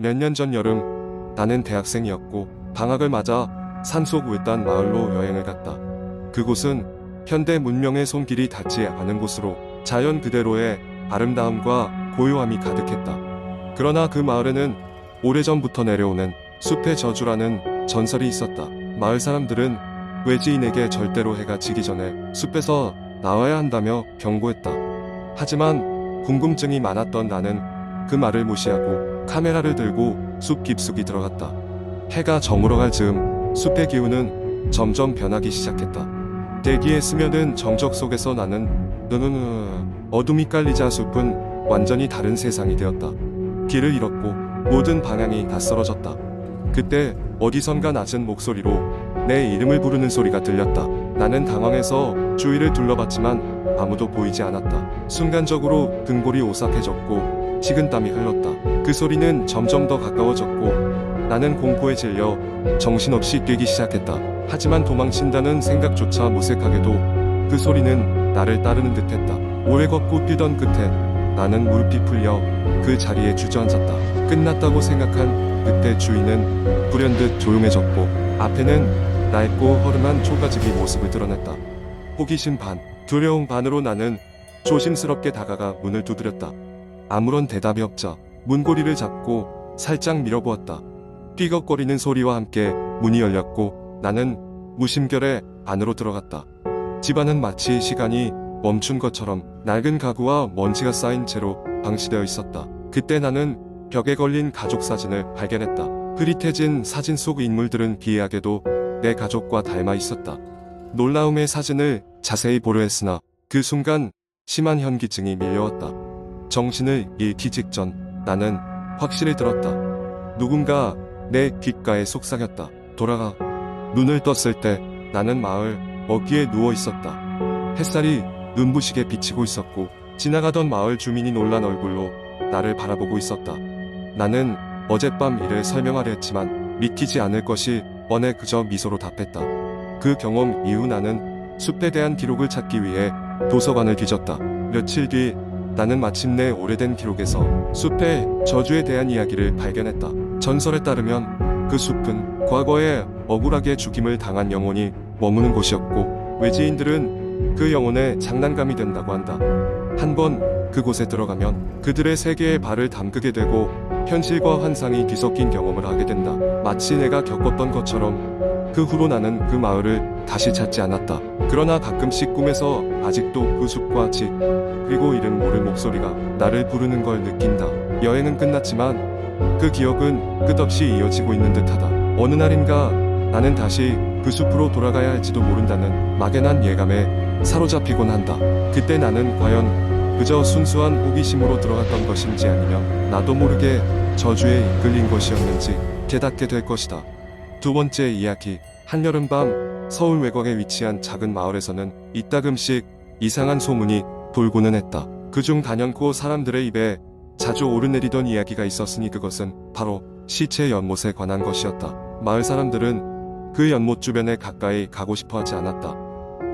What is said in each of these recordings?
몇 년 전 여름, 나는 대학생이었고 방학을 맞아 산속 외딴 마을로 여행을 갔다. 그곳은 현대 문명의 손길이 닿지 않은 곳으로 자연 그대로의 아름다움과 고요함이 가득했다. 그러나 그 마을에는 오래전부터 내려오는 숲의 저주라는 전설이 있었다. 마을 사람들은 외지인에게 절대로 해가 지기 전에 숲에서 나와야 한다며 경고했다. 하지만 궁금증이 많았던 나는 그 말을 무시하고 카메라를 들고 숲 깊숙이 들어갔다. 해가 저물어갈 즈음 숲의 기운은 점점 변하기 시작했다. 대기에 스며든 정적 속에서 나는 어둠이 깔리자 숲은 완전히 다른 세상이 되었다. 길을 잃었고 모든 방향이 낯설어졌다. 그때 어디선가 낮은 목소리로 내 이름을 부르는 소리가 들렸다. 나는 당황해서 주위를 둘러봤지만 아무도 보이지 않았다. 순간적으로 등골이 오싹해졌고 식은땀이 흘렀다. 그 소리는 점점 더 가까워졌고 나는 공포에 질려 정신없이 뛰기 시작했다. 하지만 도망친다는 생각조차 무색하게도 그 소리는 나를 따르는 듯했다. 오래 걷고 뛰던 끝에 나는 무릎이 풀려 그 자리에 주저앉았다. 끝났다고 생각한 그때 주위는 불현듯 조용해졌고 앞에는 낡고 허름한 초가집이 모습을 드러냈다. 호기심 반, 두려움 반으로 나는 조심스럽게 다가가 문을 두드렸다. 아무런 대답이 없자 문고리를 잡고 살짝 밀어보았다. 삐걱거리는 소리와 함께 문이 열렸고 나는 무심결에 안으로 들어갔다. 집안은 마치 시간이 멈춘 것처럼 낡은 가구와 먼지가 쌓인 채로 방치되어 있었다. 그때 나는 벽에 걸린 가족 사진을 발견했다. 흐릿해진 사진 속 인물들은 기이하게도 내 가족과 닮아 있었다. 놀라움의 사진을 자세히 보려 했으나 그 순간 심한 현기증이 밀려왔다. 정신을 잃기 직전 나는 확실히 들었다. 누군가 내 귓가에 속삭였다. 돌아가. 눈을 떴을 때 나는 마을 어귀에 누워 있었다. 햇살이 눈부시게 비치고 있었고 지나가던 마을 주민이 놀란 얼굴로 나를 바라보고 있었다. 나는 어젯밤 일을 설명하려 했지만 믿기지 않을 것이 뻔해 그저 미소로 답했다. 그 경험 이후 나는 숲에 대한 기록을 찾기 위해 도서관을 뒤졌다. 며칠 뒤 나는 마침내 오래된 기록에서 숲의 저주에 대한 이야기를 발견했다. 전설에 따르면 그 숲은 과거에 억울하게 죽임을 당한 영혼이 머무는 곳이었고 외지인들은 그 영혼의 장난감이 된다고 한다. 한번 그곳에 들어가면 그들의 세계에 발을 담그게 되고 현실과 환상이 뒤섞인 경험을 하게 된다. 마치 내가 겪었던 것처럼 그 후로 나는 그 마을을 다시 찾지 않았다. 그러나 가끔씩 꿈에서 아직도 그 숲과 집 그리고 이름 모를 목소리가 나를 부르는 걸 느낀다. 여행은 끝났지만 그 기억은 끝없이 이어지고 있는 듯하다. 어느 날인가 나는 다시 그 숲으로 돌아가야 할지도 모른다는 막연한 예감에 사로잡히곤 한다. 그때 나는 과연 그저 순수한 호기심으로 들어갔던 것인지 아니면 나도 모르게 저주에 이끌린 것이었는지 깨닫게 될 것이다. 두 번째 이야기. 한여름밤 서울 외곽에 위치한 작은 마을에서는 이따금씩 이상한 소문이 돌고는 했다. 그중 단연코 사람들의 입에 자주 오르내리던 이야기가 있었으니 그것은 바로 시체 연못에 관한 것이었다. 마을 사람들은 그 연못 주변에 가까이 가고 싶어 하지 않았다.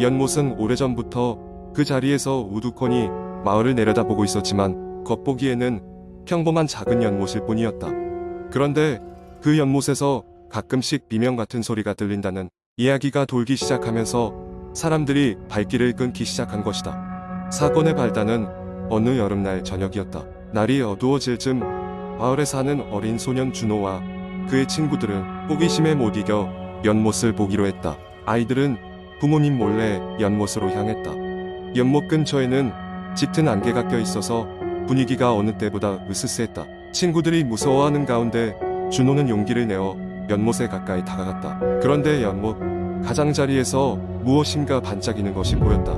연못은 오래전부터 그 자리에서 우두커니 마을을 내려다보고 있었지만 겉보기에는 평범한 작은 연못일 뿐이었다. 그런데 그 연못에서 가끔씩 비명 같은 소리가 들린다는 이야기가 돌기 시작하면서 사람들이 발길을 끊기 시작한 것이다. 사건의 발단은 어느 여름날 저녁이었다. 날이 어두워질 즈음 마을에 사는 어린 소년 준호와 그의 친구들은 호기심에 못 이겨 연못을 보기로 했다. 아이들은 부모님 몰래 연못으로 향했다. 연못 근처에는 짙은 안개가 껴있어서 분위기가 어느 때보다 으스스했다. 친구들이 무서워하는 가운데 준호는 용기를 내어 연못에 가까이 다가갔다. 그런데 연못 가장자리에서 무엇인가 반짝이는 것이 보였다.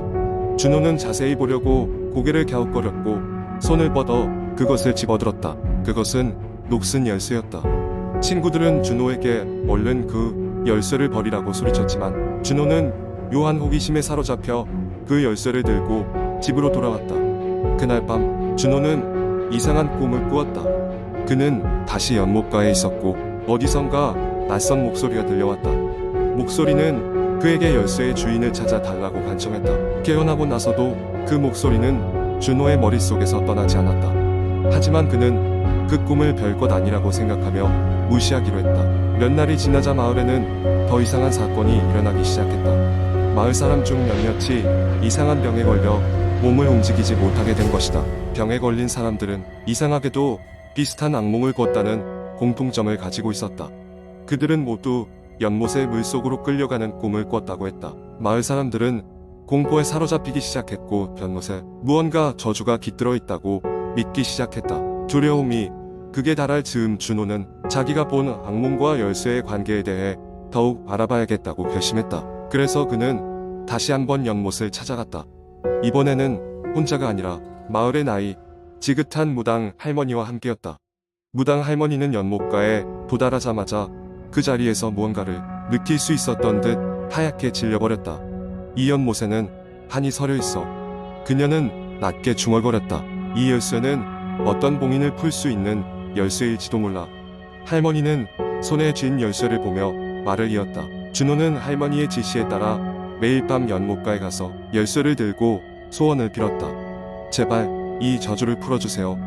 준호는 자세히 보려고 고개를 갸웃거렸고 손을 뻗어 그것을 집어들었다. 그것은 녹슨 열쇠였다. 친구들은 준호에게 얼른 그 열쇠를 버리라고 소리쳤지만 준호는 묘한 호기심에 사로잡혀 그 열쇠를 들고 집으로 돌아왔다. 그날 밤 준호는 이상한 꿈을 꾸었다. 그는 다시 연못가에 있었고 어디선가 낯선 목소리가 들려왔다. 목소리는 그에게 열쇠의 주인을 찾아 달라고 간청했다. 깨어나고 나서도 그 목소리는 준호의 머릿속에서 떠나지 않았다. 하지만 그는 그 꿈을 별것 아니라고 생각하며 무시하기로 했다. 몇 날이 지나자 마을에는 더 이상한 사건이 일어나기 시작했다. 마을 사람 중 몇몇이 이상한 병에 걸려 몸을 움직이지 못하게 된 것이다. 병에 걸린 사람들은 이상하게도 비슷한 악몽을 꿨다는 공통점을 가지고 있었다. 그들은 모두 연못의 물속으로 끌려가는 꿈을 꿨다고 했다. 마을 사람들은 공포에 사로잡히기 시작했고 연못에 무언가 저주가 깃들어 있다고 믿기 시작했다. 두려움이 극에 달할 즈음 준호는 자기가 본 악몽과 열쇠의 관계에 대해 더욱 알아봐야겠다고 결심했다. 그래서 그는 다시 한번 연못을 찾아갔다. 이번에는 혼자가 아니라 마을의 나이 지긋한 무당 할머니와 함께였다. 무당 할머니는 연못가에 도달하자마자 그 자리에서 무언가를 느낄 수 있었던 듯 하얗게 질려버렸다. 이 연못에는 한이 서려 있어. 그녀는 낮게 중얼거렸다. 이 열쇠는 어떤 봉인을 풀 수 있는 열쇠일지도 몰라. 할머니는 손에 쥔 열쇠를 보며 말을 이었다. 준호는 할머니의 지시에 따라 매일 밤 연못가에 가서 열쇠를 들고 소원을 빌었다. 제발 이 저주를 풀어주세요.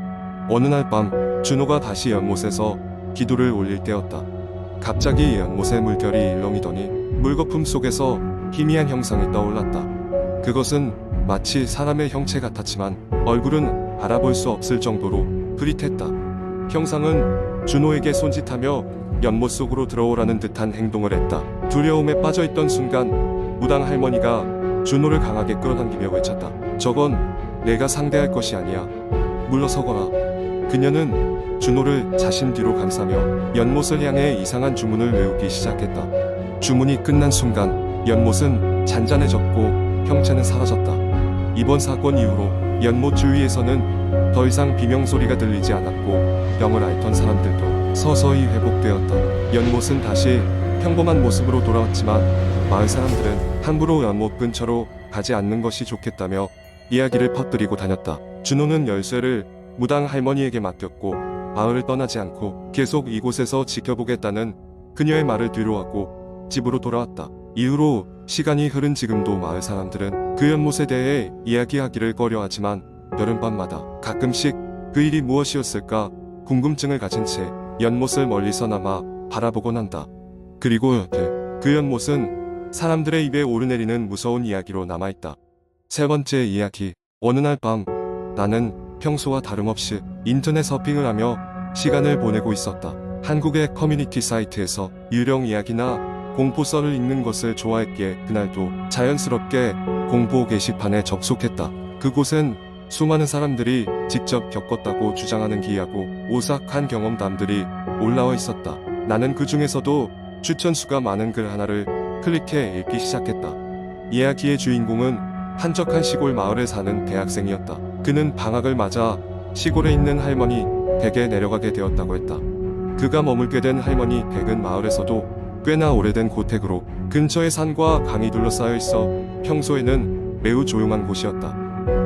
어느 날 밤 준호가 다시 연못에서 기도를 올릴 때였다. 갑자기 연못의 물결이 일렁이더니 물거품 속에서 희미한 형상이 떠올랐다. 그것은 마치 사람의 형체 같았지만 얼굴은 알아볼 수 없을 정도로 흐릿했다. 형상은 준호에게 손짓하며 연못 속으로 들어오라는 듯한 행동을 했다. 두려움에 빠져있던 순간 무당 할머니가 준호를 강하게 끌어당기며 외쳤다. 저건 내가 상대할 것이 아니야. 물러서거라. 그녀는 준호를 자신 뒤로 감싸며 연못을 향해 이상한 주문을 외우기 시작했다. 주문이 끝난 순간 연못은 잔잔해졌고 형체는 사라졌다. 이번 사건 이후로 연못 주위에서는 더 이상 비명소리가 들리지 않았고 병을 앓던 사람들도 서서히 회복되었다. 연못은 다시 평범한 모습으로 돌아왔지만 마을 사람들은 함부로 연못 근처로 가지 않는 것이 좋겠다며 이야기를 퍼뜨리고 다녔다. 준호는 열쇠를 무당 할머니에게 맡겼고 마을을 떠나지 않고 계속 이곳에서 지켜보겠다는 그녀의 말을 뒤로하고 집으로 돌아왔다. 이후로 시간이 흐른 지금도 마을 사람들은 그 연못에 대해 이야기하기를 꺼려하지만 여름밤마다 가끔씩 그 일이 무엇이었을까 궁금증을 가진 채 연못을 멀리서나마 바라보곤 한다. 그리고 그 연못은 사람들의 입에 오르내리는 무서운 이야기로 남아있다. 세 번째 이야기. 어느 날 밤 나는 평소와 다름없이 인터넷 서핑을 하며 시간을 보내고 있었다. 한국의 커뮤니티 사이트에서 유령 이야기나 공포썰을 읽는 것을 좋아했기에 그날도 자연스럽게 공포 게시판에 접속했다. 그곳엔 수많은 사람들이 직접 겪었다고 주장하는 기이하고 오싹한 경험담들이 올라와 있었다. 나는 그 중에서도 추천수가 많은 글 하나를 클릭해 읽기 시작했다. 이야기의 주인공은 한적한 시골 마을에 사는 대학생이었다. 그는 방학을 맞아 시골에 있는 할머니 댁에 내려가게 되었다고 했다. 그가 머물게 된 할머니 댁은 마을에서도 꽤나 오래된 고택으로 근처에 산과 강이 둘러싸여 있어 평소에는 매우 조용한 곳이었다.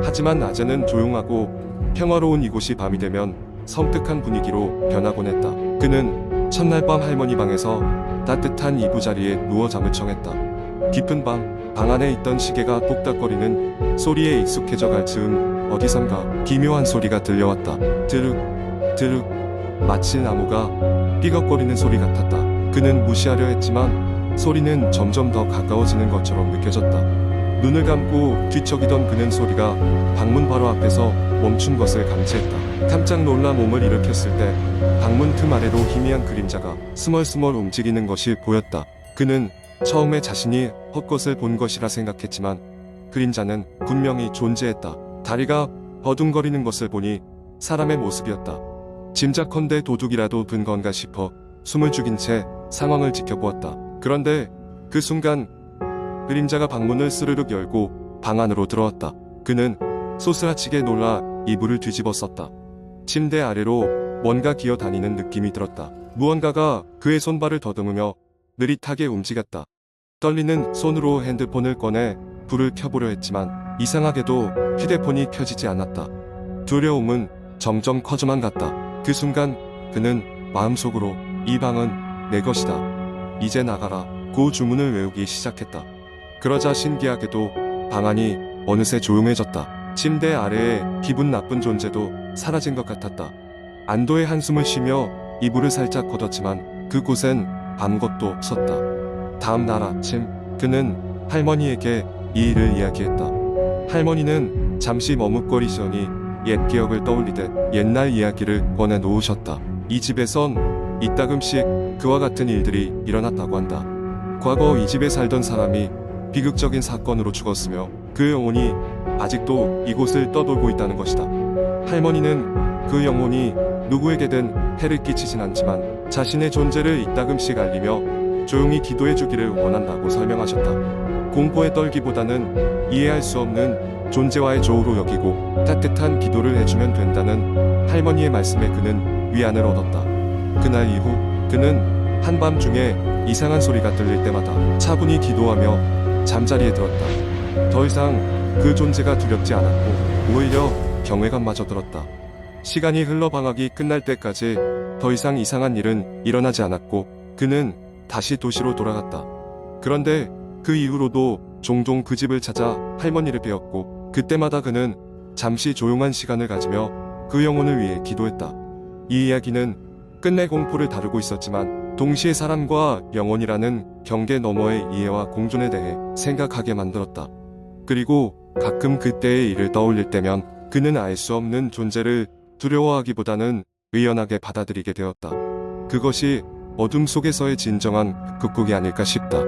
하지만 낮에는 조용하고 평화로운 이곳이 밤이 되면 섬뜩한 분위기로 변하곤 했다. 그는 첫날 밤 할머니 방에서 따뜻한 이부자리에 누워 잠을 청했다. 깊은 밤 방 안에 있던 시계가 똑딱거리는 소리에 익숙해져 갈 즈음 어디선가 기묘한 소리가 들려왔다. 드륵 드륵 마치 나무가 삐걱거리는 소리 같았다. 그는 무시하려 했지만 소리는 점점 더 가까워지는 것처럼 느껴졌다. 눈을 감고 뒤척이던 그는 소리가 방문 바로 앞에서 멈춘 것을 감지했다. 깜짝 놀라 몸을 일으켰을 때 방문 틈 아래로 희미한 그림자가 스멀스멀 움직이는 것이 보였다. 그는 처음에 자신이 헛것을 본 것이라 생각했지만 그림자는 분명히 존재했다. 다리가 버둥거리는 것을 보니 사람의 모습이었다. 짐작컨대 도둑이라도 든 건가 싶어 숨을 죽인 채 상황을 지켜보았다. 그런데 그 순간 그림자가 방문을 스르륵 열고 방 안으로 들어왔다. 그는 소스라치게 놀라 이불을 뒤집어 썼다. 침대 아래로 뭔가 기어다니는 느낌이 들었다. 무언가가 그의 손발을 더듬으며 느릿하게 움직였다. 떨리는 손으로 핸드폰을 꺼내 불을 켜보려 했지만 이상하게도 휴대폰이 켜지지 않았다. 두려움은 점점 커져만 갔다. 그 순간 그는 마음속으로 이 방은 내 것이다. 이제 나가라. 고 주문을 외우기 시작했다. 그러자 신기하게도 방 안이 어느새 조용해졌다. 침대 아래에 기분 나쁜 존재도 사라진 것 같았다. 안도의 한숨을 쉬며 이불을 살짝 걷었지만 그곳엔 아무것도 없었다. 다음 날 아침 그는 할머니에게 이 일을 이야기했다. 할머니는 잠시 머뭇거리시더니 옛 기억을 떠올리듯 옛날 이야기를 꺼내 놓으셨다. 이 집에선 이따금씩 그와 같은 일들이 일어났다고 한다. 과거 이 집에 살던 사람이 비극적인 사건으로 죽었으며 그 영혼이 아직도 이곳을 떠돌고 있다는 것이다. 할머니는 그 영혼이 누구에게든 해를 끼치진 않지만 자신의 존재를 이따금씩 알리며 조용히 기도해 주기를 원한다고 설명하셨다. 공포에 떨기보다는 이해할 수 없는 존재와의 조우로 여기고 따뜻한 기도를 해주면 된다는 할머니의 말씀에 그는 위안을 얻었다. 그날 이후 그는 한밤중에 이상한 소리가 들릴 때마다 차분히 기도하며 잠자리에 들었다. 더 이상 그 존재가 두렵지 않았고 오히려 경외감마저 들었다. 시간이 흘러 방학이 끝날 때까지 더 이상 이상한 일은 일어나지 않았고 그는 다시 도시로 돌아갔다. 그런데 그 이후로도 종종 그 집을 찾아 할머니를 뵈었고 그때마다 그는 잠시 조용한 시간을 가지며 그 영혼을 위해 기도했다. 이 이야기는 끝내 공포를 다루고 있었지만 동시에 사람과 영혼이라는 경계 너머의 이해와 공존에 대해 생각하게 만들었다. 그리고 가끔 그때의 일을 떠올릴 때면 그는 알 수 없는 존재를 두려워하기보다는 의연하게 받아들이게 되었다. 그것이 어둠 속에서의 진정한 극복이 아닐까 싶다.